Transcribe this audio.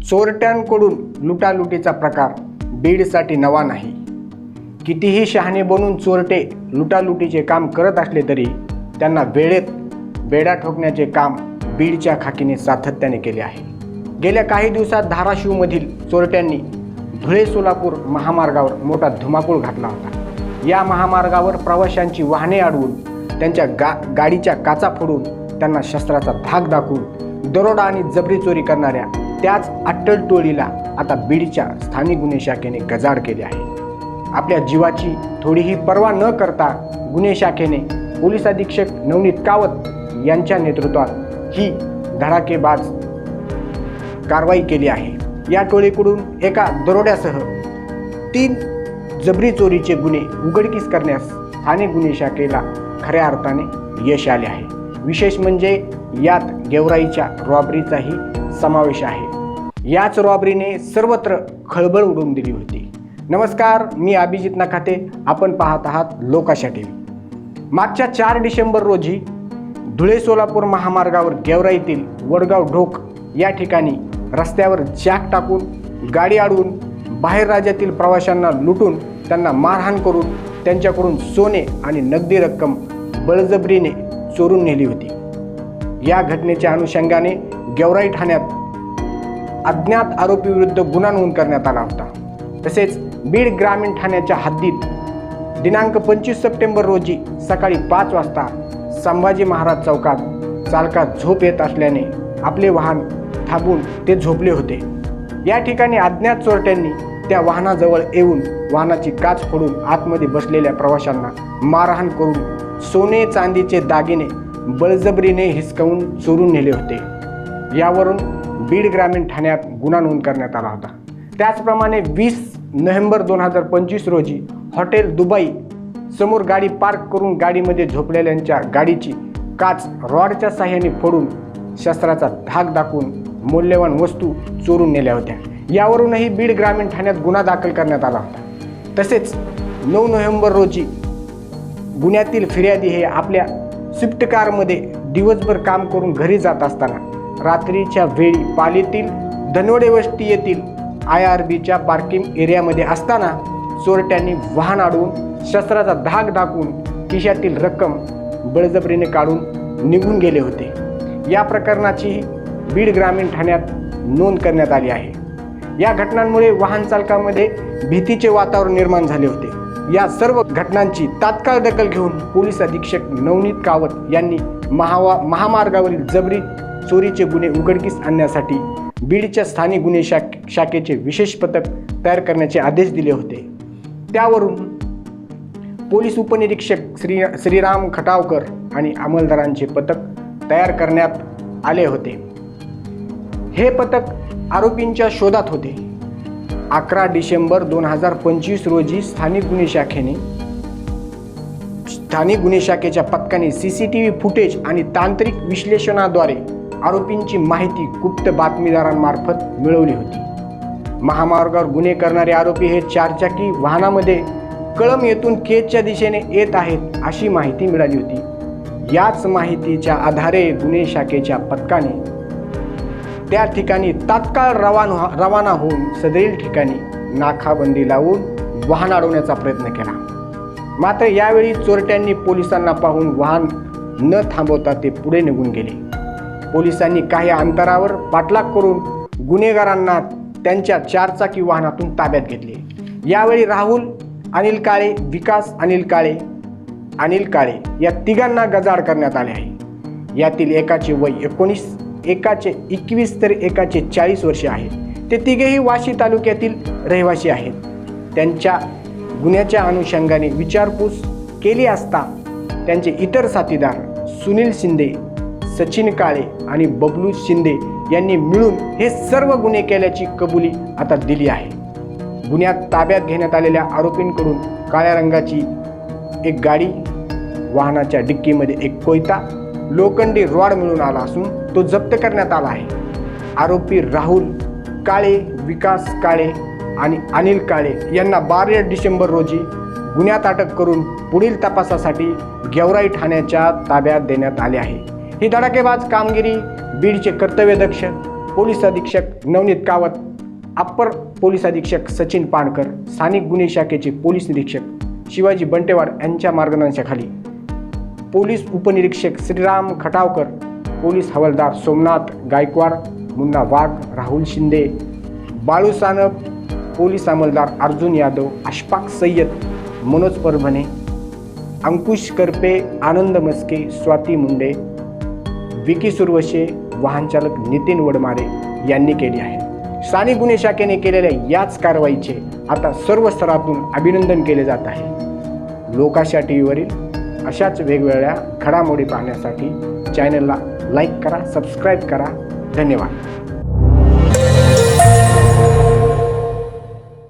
चोरट्यांकडून लुटालुटीचा प्रकार बीडसाठी नवा नाही. कितीही शहाणे बनून चोरटे लुटालुटीचे काम करत असले तरी त्यांना वेळेत बेडा ठोकण्याचे काम बीडच्या खाकीने सातत्याने केले आहे. गेल्या काही दिवसात धाराशिवमधील चोरट्यांनी धुळे सोलापूर महामार्गावर मोठा धुमाकूळ घातला होता. या महामार्गावर प्रवाशांची वाहने अडवून त्यांच्या गाडीच्या काचा फोडून त्यांना शस्त्राचा धाक दाखवून दरोडा आणि जबरी चोरी करणाऱ्या त्याच अट्टल टोळीला आता बीडच्या स्थानिक गुन्हे शाखेने गजाआड केले आहे. आपल्या जीवाची थोडीही पर्वा न करता गुन्हे शाखेने पोलीस अधीक्षक नवनीत कावत यांच्या नेतृत्वात ही धडाकेबाज कारवाई केली आहे. या टोळीकडून एका दरोड्यासह 3 जबरी चोरीचे गुन्हे उघडकीस करण्यास स्थानिक गुन्हे शाखेला खऱ्या अर्थाने यश आले आहे. विशेष म्हणजे यात गेवराईच्या रॉबरीचाही समावेश आहे. याच रॉबरीने सर्वत्र खळबळ उडवून दिली होती. नमस्कार, मी अभिजित नखाते. आपण पाहत आहात लोकाशा टीव्ही. मागच्या 4 डिसेंबर रोजी धुळे सोलापूर महामार्गावर गेवराईतील वडगाव ढोक या ठिकाणी रस्त्यावर जॅक टाकून गाडी अडवून बाहेर राज्यातील प्रवाशांना लुटून त्यांना मारहाण करून त्यांच्याकडून सोने आणि नगदी रक्कम बळजबरीने चोरून नेली होती. या घटनेच्या अनुषंगाने गेवराई ठाण्यात अज्ञात आरोपीविरुद्ध गुन्हा नोंद करण्यात आला होता. तसेच बीड ग्रामीण ठाण्याच्या हद्दीत दिनांक 25 सप्टेंबर रोजी सकाळी 5 वाजता संभाजी महाराज चौकात चालकास झोप येत असल्याने आपले वाहन थांबवून ते झोपले होते. या ठिकाणी अज्ञात चोरट्यांनी त्या वाहनाजवळ येऊन वाहनाची काच फोडून आतमध्ये बसलेल्या प्रवाशांना मारहाण करून सोने चांदीचे दागिने बळजबरीने हिसकावून चोरून नेले होते. यावरून बीड ग्रामीण ठाण्यात गुन्हा नोंद करण्यात आला होता. त्याचप्रमाणे 20 नोव्हेंबर 2025 रोजी हॉटेल दुबई समोर गाडी पार्क करून गाडीमध्ये झोपलेल्यांच्या गाडीची काच रॉडच्या साहाय्याने फोडून शस्त्राचा धाक दाखवून मौल्यवान वस्तू चोरून नेल्या होत्या. यावरूनही बीड ग्रामीण ठाण्यात गुन्हा दाखल करण्यात आला होता. तसेच 9 नोव्हेंबर रोजी गुन्ह्यातील फिर्यादी हे आपल्या स्विफ्ट कारमध्ये दिवसभर काम करून घरी जात असताना रात्रीच्या वेळी पालीतील धनवडे वस्ती येथील IRBच्या पार्किंग एरियामध्ये असताना चोरट्यांनी वाहन अडवून शस्त्राचा धाक दाखवून खिशातील रक्कम बळजबरीने काढून निघून गेले होते. या प्रकरणाची बीड ग्रामीण ठाण्यात नोंद करण्यात आली आहे. या घटनांमुळे वाहन चालकांमध्ये भीतीचे वातावरण निर्माण झाले होते. या सर्व घटनांची तात्काळ दखल घेऊन पोलीस अधीक्षक नवनीत कावत यांनी महामार्गावरील जबरी चोरीचे गुन्हे उघडकीस आणण्यासाठी बीडच्या स्थानिक गुन्हे शाखेचे विशेष पथक तयार करण्याचे आदेश दिले होते. त्यावरून पोलीस उपनिरीक्षक श्रीराम खटावकर आणि अंमलदारांचे पथक तयार करण्यात आले होते. हे पथक आरोपींच्या शोधात होते. 11 डिसेंबर 2025 रोजी स्थानिक गुन्हे शाखेच्या पथकाने CCTV फुटेज आणि तांत्रिक विश्लेषणाद्वारे आरोपींची माहिती गुप्त बातमीदारांमार्फत मिळवली होती. महामार्गावर गुन्हे करणारे आरोपी हे 4 चाकी वाहनामध्ये कळंब येथून केजच्या दिशेने येत आहेत अशी माहिती मिळाली होती. याच माहितीच्या आधारे गुन्हे शाखेच्या पथकाने त्या ठिकाणी तात्काळ रवाना होऊन सदरील ठिकाणी नाकाबंदी लावून वाहन अडवण्याचा प्रयत्न केला. मात्र यावेळी चोरट्यांनी पोलिसांना पाहून वाहन न थांबवता ते पुढे निघून गेले. पोलिसांनी काही अंतरावर पाठलाग करून गुन्हेगारांना त्यांच्या 4 चाकी वाहनातून ताब्यात घेतले. यावेळी राहुल अनिल काळे, विकास अनिल काळे या तिघांना गजाआड करण्यात आले आहे. यातील एकाचे वय 19, एकाचे 21 तर एकाचे 40 वर्षे आहे. ते तिघेही वाशी तालुक्यातील रहिवासी आहेत. त्यांच्या गुन्ह्याच्या अनुषंगाने विचारपूस केली असता त्यांचे इतर साथीदार सुनील शिंदे, सचिन काळे आणि बबलू शिंदे यांनी मिळून हे सर्व गुन्हे केल्याची कबुली आता दिली आहे. गुन्ह्यात ताब्यात घेण्यात आलेल्या आरोपींकडून काळ्या रंगाची एक गाडी, वाहनाच्या डिक्कीमध्ये एक कोयता, लोखंडी रॉड मिळून आला असून तो जप्त करण्यात आला आहे. आरोपी राहुल काळे, विकास काळे आणि अनिल काळे यांना 12 डिसेंबर रोजी गुन्ह्यात अटक करून पुढील तपासासाठी गेवराई ठाण्याच्या ताब्यात देण्यात आले आहे. ही धडाकेबाज कामगिरी बीडचे कर्तव्यदक्ष पोलीस अधीक्षक नवनीत कावत, अप्पर पोलीस अधीक्षक सचिन पाणकर, स्थानिक गुन्हे शाखेचे पोलीस निरीक्षक शिवाजी बंटेवाड यांच्या मार्गदर्शनाखाली पोलीस उपनिरीक्षक श्रीराम खटावकर, पोलीस हवालदार सोमनाथ गायकवाड, मुन्ना वाघ, राहुल शिंदे, बाळू सानप, पोलीस अंमलदार अर्जुन यादव, अशफाक सय्यद, मनोज परभणे, अंकुश करपे, आनंद मस्के, स्वाती मुंडे, विकी सुरवशे, वाहनचालक नितीन वडमारे यांनी केली आहे. स्थानिक गुन्हे शाखेने केलेल्या याच कारवाईचे आता सर्व स्तरातून अभिनंदन केले जात आहे. लोकाशा टीव्हीवरील अशाच वेगवेगळ्या घडामोडी पाहण्यासाठी चॅनलला लाईक करा, सबस्क्राईब करा. धन्यवाद.